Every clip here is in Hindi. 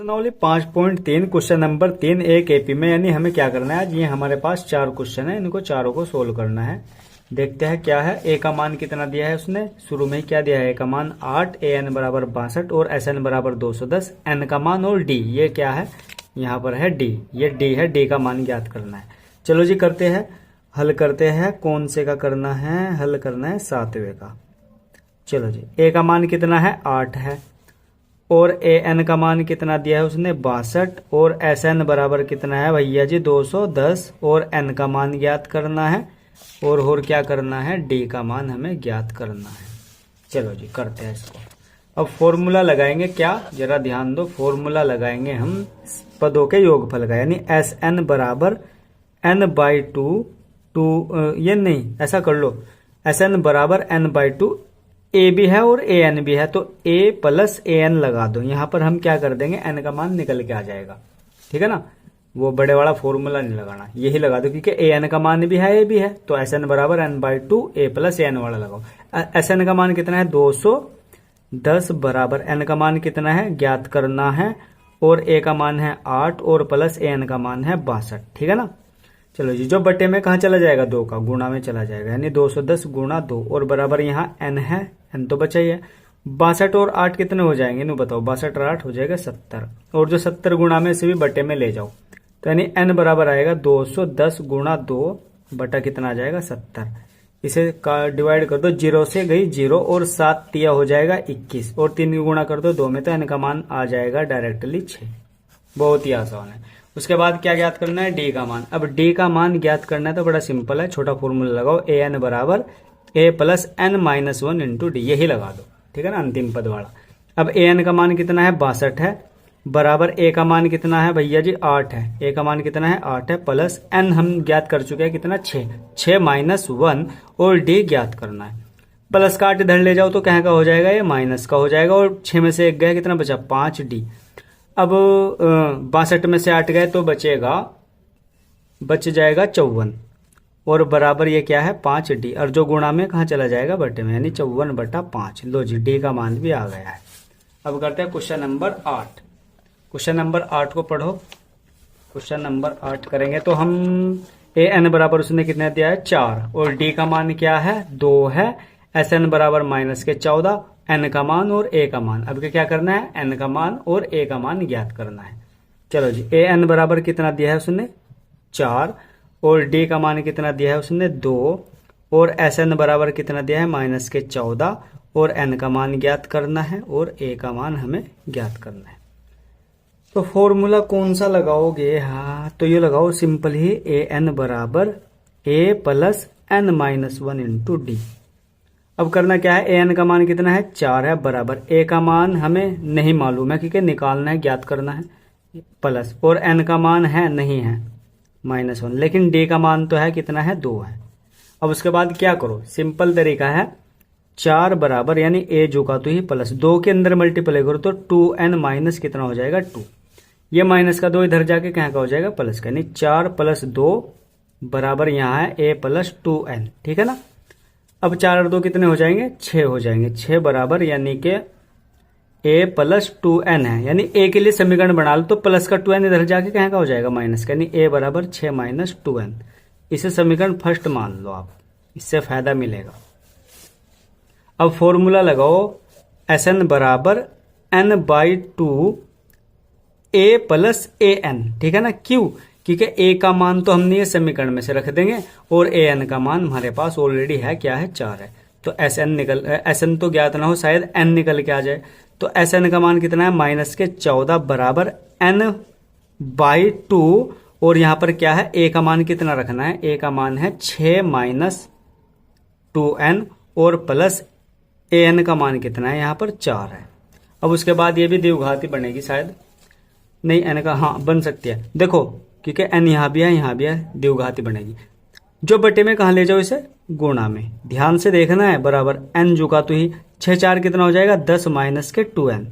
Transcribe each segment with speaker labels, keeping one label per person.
Speaker 1: प्रश्नावली 5.3 क्वेश्चन नंबर 3 एक एपी में, यानी हमें क्या करना है आज। ये हमारे पास 4 क्वेश्चन है, इनको चारों को सोल्व करना है। देखते हैं क्या है। ए का मान कितना दिया है उसने, शुरू में ही क्या दिया है, ए का मान 8, ए एन बराबर 62 और एस एन बराबर 210, एन का मान और डी ये क्या है, यहाँ पर है डी, ये डी है, डी का मान ज्ञात करना है। चलो जी करते हैं, हल करते हैं। कौन से का करना है, हल करना है 7वें का। चलो जी, ए का मान कितना है 8 है, और ए एन का मान कितना दिया है उसने 62, और एस एन बराबर कितना है भैया जी 210, और एन का मान ज्ञात करना है, और क्या करना है, डी का मान हमें ज्ञात करना है। चलो जी करते हैं इसको। अब फॉर्मूला लगाएंगे, क्या जरा ध्यान दो, फॉर्मूला लगाएंगे हम पदों के योगफल का, यानी एस एन बराबर एन बाई टू, ये नहीं ऐसा कर लो, एस एन बराबर एन बाई टू, ए भी है और ए एन भी है, तो ए प्लस ए एन लगा दो। यहां पर हम क्या कर देंगे, एन का मान निकल के आ जाएगा, ठीक है ना। वो बड़े वाला फॉर्मूला नहीं लगाना, यही लगा दो, क्योंकि ए एन का मान भी है, ए भी है, तो एस एन बराबर N by two A plus A N वाला लगाओ। एस एन का मान कितना है 210 बराबर एन का मान कितना है ज्ञात करना है, और ए का मान है 8 और प्लस ए एन का मान है 62, ठीक है ना। चलो जी, जो बटे में कहा चला जाएगा, 2 का गुणा में चला जाएगा, यानी 210 गुणा 2, और बराबर यहाँ एन है, एन तो बचा ही है। 62 और 8 कितने हो जाएंगे, नु बताओ, 62 और 8 हो जाएगा 70, और जो 70 गुणा में से भी बटे में ले जाओ, तो यानी एन बराबर आएगा 210 गुणा 2 बटा कितना आ जाएगा 70। इसे डिवाइड कर दो, 0 से गई 0 और 7 तिया हो जाएगा 21, और 3 गुणा कर दो 2 में, तो एन का मान आ जाएगा डायरेक्टली 6। बहुत ही आसान है। उसके बाद क्या ज्ञात करना है, डी का मान। अब डी का मान ज्ञात करना है तो बड़ा सिंपल है, छोटा फॉर्मूला लगाओ, ए एन बराबर A plus N minus 1 into D, यही लगा दो, ठीक है ना, अंतिम पद वाला। अब ए एन का मान कितना है 62 है, बराबर ए का मान कितना है भैया जी 8 है, ए का मान कितना है 8 है, प्लस एन हम ज्ञात कर चुके हैं कितना 6 माइनस 1, और डी ज्ञात करना है। प्लस का 8 इधर ले जाओ तो कहाँ का हो जाएगा, ये माइनस का हो जाएगा, और 6 में से 1 गया, कितना बचा 5 डी। अब 62 में से 8 गए तो बच जाएगा 54, और बराबर ये क्या है 5 डी, और जो गुणा में कहाँ चला जाएगा बटे में, यानी 54 बटा 5। लो जी, डी का मान भी आ गया है। अब करते हैं क्वेश्चन नंबर 8। क्वेश्चन नंबर 8 को पढ़ो। क्वेश्चन नंबर 8 करेंगे तो हम ए एन बराबर उसने कितना दिया है 4, और डी का मान क्या है 2 है, एस एन बराबर माइनस के 14, एन का मान और ए का मान। अब क्या करना है, एन का मान और ए का मान ज्ञात करना है। चलो जी, ए एन बराबर कितना दिया है उसने 4, और डी का मान कितना दिया है उसने 2, और एस एन बराबर कितना दिया है माइनस के 14, और एन का मान ज्ञात करना है, और ए का मान हमें ज्ञात करना है। तो फॉर्मूला कौन सा लगाओगे, हाँ तो ये लगाओ सिंपल ही, ए एन बराबर A plus N minus 1 into D. अब करना क्या है, ए एन का मान कितना है 4 है, बराबर ए का मान हमें नहीं मालूम है, क्योंकि निकालना है, ज्ञात करना है, प्लस, और एन का मान है नहीं है -1, लेकिन डी का मान तो है कितना है 2 है। अब उसके बाद क्या करो, सिंपल तरीका है, 4 बराबर यानी ए जो का तो ही प्लस 2 के अंदर मल्टीप्लाई करो तो 2n माइनस कितना हो जाएगा 2, ये माइनस का 2 इधर जाके कहाँ का हो जाएगा प्लस का, यानी 4 प्लस 2 बराबर यहाँ है a प्लस 2n, ठीक है ना। अब 4 और 2 कितने हो जाएंगे 6 हो जाएंगे, 6 बराबर यानी कि a प्लस 2n है, यानी a के लिए समीकरण बना लो तो प्लस का 2n इधर जाके कहाँ का हो जाएगा माइनस का, यानी a बराबर 6 माइनस 2n। इसे समीकरण फर्स्ट मान लो आप, इससे फायदा मिलेगा। अब फॉर्मूला लगाओ, एस एन बराबर n by 2 A plus A N, ठीक है ना। क्यों, क्योंकि ए का मान तो हमने ये समीकरण में से रख देंगे, और ए एन का मान हमारे पास ऑलरेडी है, क्या है 4 है, तो एस एन तो ज्ञात ना हो, शायद एन निकल के आ जाए, तो एस एन का मान कितना है माइनस के 14 बराबर एन बाई 2, और यहां पर क्या है ए का मान कितना रखना है, ए का मान है 6 माइनस 2n, और प्लस ए एन का मान कितना है यहाँ पर 4 है। अब उसके बाद ये भी द्विघाती बनेगी शायद, नहीं एन का हाँ बन सकती है, देखो क्योंकि एन यहाँ भी है, द्विघाती बनेगी। जो बटे में कहाँ ले जाओ, इसे गुणा में, ध्यान से देखना है, बराबर एन जो का तो ही 6 4 कितना हो जाएगा 10 माइनस के 2n।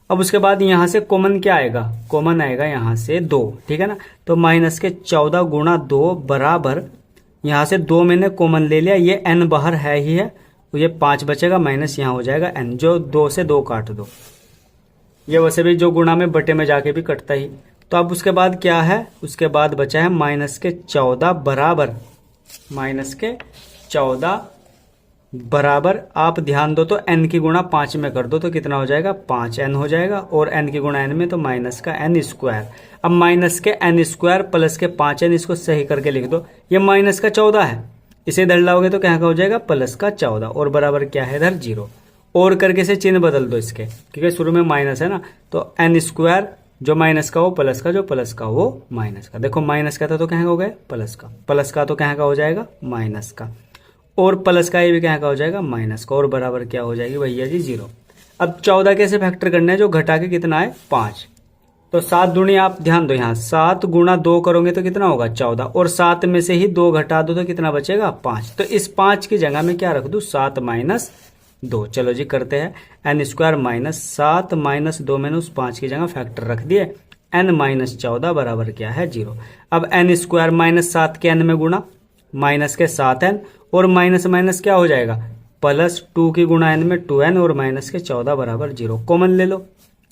Speaker 1: अब उसके बाद यहाँ से कॉमन क्या आएगा, कॉमन आएगा यहाँ से 2, ठीक है ना, तो माइनस के 14 गुणा 2 बराबर, यहाँ से 2 मैंने कॉमन ले लिया, ये n बाहर है ही है, तो ये 5 बचेगा, माइनस यहाँ हो जाएगा n, जो 2 से 2 काट दो, ये वैसे भी जो गुणा में बटे में जाके भी कटता ही। तो अब उसके बाद क्या है, उसके बाद बचा है -14 बराबर, -14 बराबर, आप ध्यान दो तो n की गुणा 5 में कर दो तो कितना हो जाएगा, 5n हो जाएगा, और n की गुणा n में तो माइनस का n स्क्वायर। अब माइनस के n स्क्वायर प्लस के 5n, इसको सही करके लिख दो। ये -14 है, इसे इधर लाओगे तो क्या हो जाएगा, +14, और बराबर क्या है इधर 0। और करके से चिन्ह बदल दो इसके, क्योंकि शुरू में माइनस है ना, तो n स्क्वायर जो माइनस का वो प्लस का, जो प्लस का वो माइनस का। देखो माइनस का था तो क्या हो गया, प्लस का तो क्या हो जाएगा, माइनस का, और प्लस का ये भी क्या हो जाएगा, माइनस का, और बराबर क्या हो जाएगी भैया जी 0। अब 14 कैसे फैक्टर करना है, जो घटा के कितना है 5, तो 7 दूनी, आप ध्यान दो यहाँ 7 गुणा 2 करोगे तो कितना होगा 14, और 7 में से ही 2 घटा दो तो कितना बचेगा 5। तो इस 5 की जगह में क्या रख दूं, 7 - 2। चलो जी करते हैं, n स्क्वायर -7 - 2 मैंने उस 5 की जगह फैक्टर रख दिए, n - 14 बराबर क्या है 0। अब n स्क्वायर -7 के n में गुणा, माइनस के 7n, और माइनस माइनस क्या हो जाएगा, +2 की गुणा n में 2n, और माइनस के 14 बराबर 0। कॉमन ले लो,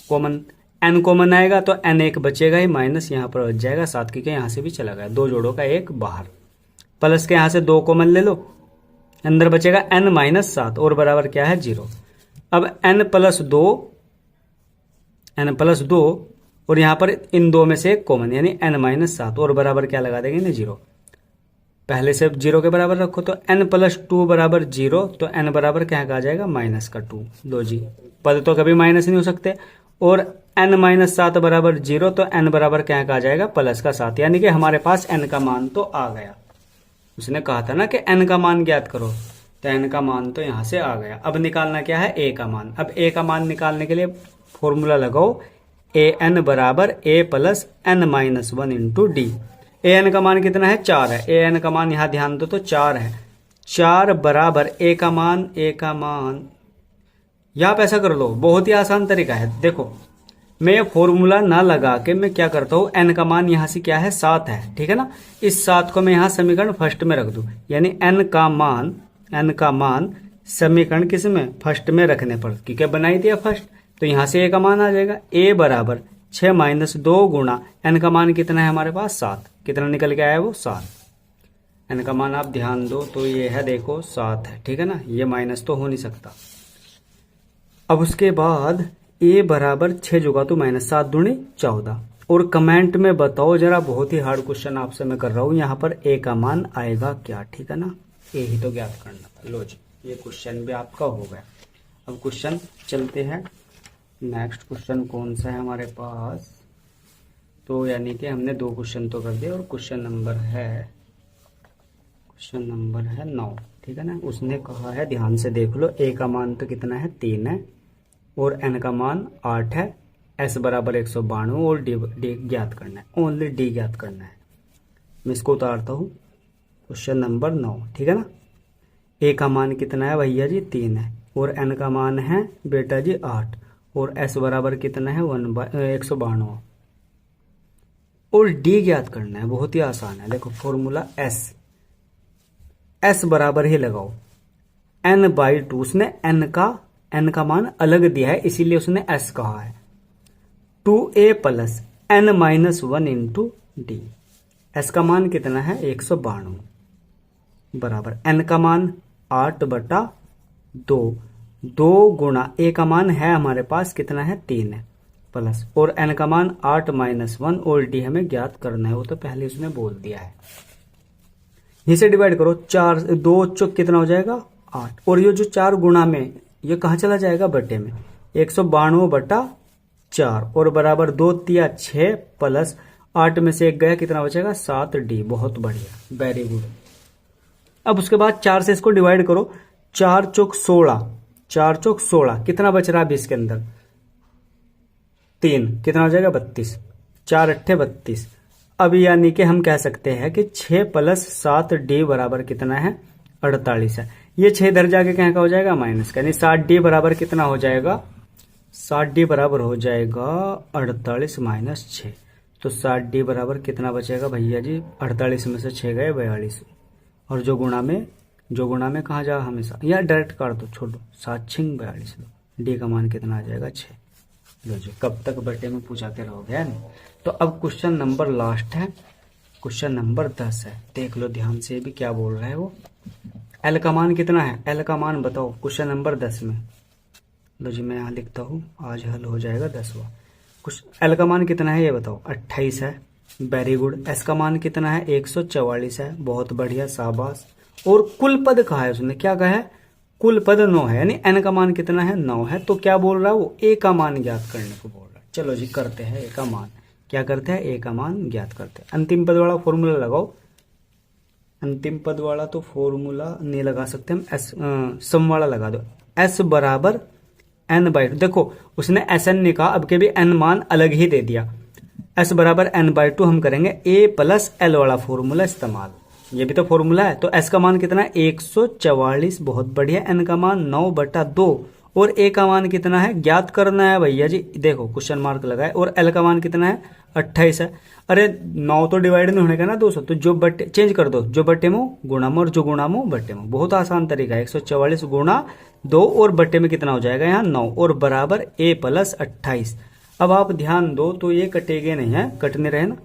Speaker 1: कॉमन n कॉमन आएगा तो n एक बचेगा ही, माइनस यहाँ पर बच जाएगा 7 की, यहाँ से भी चला गया, 2 जोड़ों का 1 बाहर, प्लस के यहाँ से 2 कॉमन ले लो, अंदर बचेगा n - 7, और बराबर क्या है 0। अब n + 2, और यहाँ पर इन 2 में से एक कॉमन, यानी n - 7, और बराबर क्या लगा देंगे ना 0। पहले से 0 के बराबर रखो तो n + 2 बराबर 0, तो n बराबर क्या आ जाएगा, -2। लो जी, पद तो कभी माइनस नहीं हो सकते, और n - 7 बराबर 0, तो n बराबर क्या आ जाएगा, +7, यानी कि हमारे पास n का मान तो आ गया। उसने कहा था ना कि n का मान ज्ञात करो, तो n का मान तो यहां से आ गया। अब निकालना क्या है, a का मान। अब a का मान निकालने के लिए फॉर्मूला लगाओ, an बराबर a + n - 1 into D. an का मान कितना है, 4 है, an का मान यहां ध्यान दो तो 4 है, 4 बराबर a का मान यहाँ पे ऐसा कर लो, बहुत ही आसान तरीका है। देखो मैं फॉर्मूला ना लगा के मैं क्या करता हूँ, n का मान यहाँ से क्या है 7 है, ठीक है ना, इस 7 को मैं यहाँ समीकरण फर्स्ट में रख दूं, यानी n का मान समीकरण किस में, फर्स्ट में रखने पर, क्योंकि बनाई दिया फर्स्ट, तो यहाँ से a का मान आ जाएगा, a बराबर 6 - 2 गुणा n का मान कितना है हमारे पास 7, कितना निकल के आया वो 7। n का मान आप ध्यान दो तो ये है, देखो 7 है, ठीक है ना, ये माइनस तो हो नहीं सकता। अब उसके बाद a बराबर 6 जुगा तो -7 दूनी 14, और कमेंट में बताओ जरा, बहुत ही हार्ड क्वेश्चन आपसे मैं कर रहा हूं, यहाँ पर a का मान आएगा क्या, ठीक है ना, a ही तो ज्ञात करना था। लो जी, ये क्वेश्चन भी आपका हो गया। अब क्वेश्चन चलते हैं, नेक्स्ट क्वेश्चन कौन सा है हमारे पास, तो यानी कि हमने 2 क्वेश्चन तो कर दिए, और क्वेश्चन नंबर है 9, ठीक है ना। उसने कहा है, ध्यान से देख लो, a का मान तो कितना है 3 है, और n का मान 8 है, s बराबर 192, और d ज्ञात करना है, ओनली d ज्ञात करना है। मैं इसको उतारता हूँ, क्वेश्चन नंबर 9, ठीक है ना। a का मान कितना है भैया जी 3 है, और n का मान है बेटा जी 8, और s बराबर कितना है 192, और d ज्ञात करना है। बहुत ही आसान है, देखो फॉर्मूला s बराबर ही लगाओ n/2, उसने n का मान अलग दिया है, इसीलिए उसने s कहा है, 2a + n - 1 into D. s का मान कितना है 192, बराबर n का मान 8/2, 2 गुणा a का मान है हमारे पास कितना है 3 है, प्लस, और n का मान 8 - 1, और d हमें ज्ञात करना है, वो तो पहले उसने बोल दिया है। इसे डिवाइड करो, 4 2 चौक कितना हो जाएगा 8, और ये जो 4 गुणा में ये कहाँ चला जाएगा, बटे में, 192/4, और बराबर 2 तिया 6, प्लस 8 में से 1 गया, कितना बचेगा 7d। बहुत बढ़िया, वेरी गुड। अब उसके बाद 4 से इसको डिवाइड करो, 4 चौक 16, कितना बच रहा है अभी इसके अंदर 3, कितना हो जाएगा 32, 4 अट्ठे 32। अब यानी कि हम कह सकते हैं कि 6 + 7d बराबर कितना है 48 है। ये 6 इधर जाके क्या का हो जाएगा माइनस का, यानी 7d बराबर कितना हो जाएगा, 7d बराबर हो जाएगा 48 - 6, तो 7d बराबर कितना बचेगा भैया जी, 48 में से 6 गए 42, और जो गुणा में कहाँ जा हमेशा, या डायरेक्ट काट दो, छोड़ो, 7 × 6 42, डी का मान कितना आ जाएगा 6। लो जी, कब तक बटे में पूछाते रहोगे है नहीं। तो अब क्वेश्चन नंबर लास्ट है, क्वेश्चन नंबर 10 है। देख लो ध्यान से भी क्या बोल रहा है वो। एल का मान कितना है, एल का मान बताओ क्वेश्चन नंबर 10 में। लो जी मैं यहाँ लिखता हूँ, आज हल हो जाएगा 10वां। कुछ एल का मान कितना है ये बताओ, 28 है। Very good. एस का मान कितना है, 144 है। बहुत बढ़िया, शाबाश। और कुल पद कहा है उसने, क्या कहा है, कुल पद 9 है, यानी एन का मान कितना है, 9 है। तो क्या बोल रहा है वो, ए का मान ज्ञात करने को बोल रहा है। चलो जी करते हैं ए का मान। क्या करते हैं, ए का मान ज्ञात करते हैं। अंतिम पद वाला फॉर्मूला लगाओ। अंतिम पद वाला तो फॉर्मूला नहीं लगा सकते हम, एस सम वाला लगा दो। एस बराबर n/2। देखो उसने एस एन निकाला, अब के भी एन मान अलग ही दे दिया। एस बराबर n/2 हम करेंगे a प्लस एल वाला फॉर्मूला इस्तेमाल। ये भी तो फॉर्मूला है। तो एस का मान कितना है, 144। बहुत बढ़िया। एन का मान 9/2 और ए का मान कितना है ज्ञात करना है भैया जी। देखो क्वेश्चन मार्क लगाए। और एल का मान कितना है, 28 है। अरे 9 तो डिवाइड नहीं होने का ना 200, तो जो बट्टे चेंज कर दो, जो बट्टे में गुणा में और जो गुणा में बट्टे में। बहुत आसान तरीका है। 144 गुणा 2 और बट्टे में कितना हो जाएगा यहाँ 9 और बराबर a प्लस 28। अब आप ध्यान दो तो ये कटेगे नहीं है, कटने रहे ना,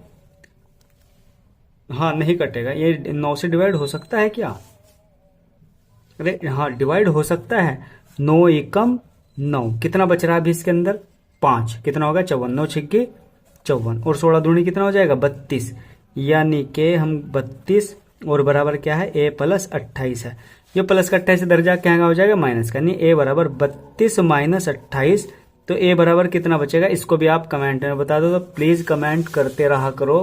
Speaker 1: हाँ नहीं कटेगा। ये 9 से डिवाइड हो सकता है क्या, अरे हाँ डिवाइड हो सकता है। 9 एकम 9, कितना बच रहा है अभी इसके अंदर, 5, कितना होगा 54। 9 छिक्के 54 और 16 दूनी कितना हो जाएगा 32, यानी कि हम 32 और बराबर क्या है a प्लस 28 है। ये प्लस का 28 इधर जाके क्या हो जाएगा माइनस का, यानी a बराबर 32 माइनस 28। तो a बराबर कितना बचेगा, इसको भी आप कमेंट में बता दो। तो प्लीज कमेंट करते रहा करो।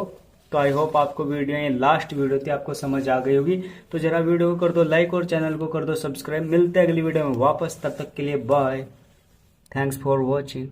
Speaker 1: तो आई होप आपको वीडियो, ये लास्ट वीडियो थी, आपको समझ आ गई होगी। तो जरा वीडियो को कर दो लाइक और चैनल को कर दो सब्सक्राइब। मिलते हैं अगली वीडियो में वापस, तब तक के लिए बाय, थैंक्स फॉर वॉचिंग।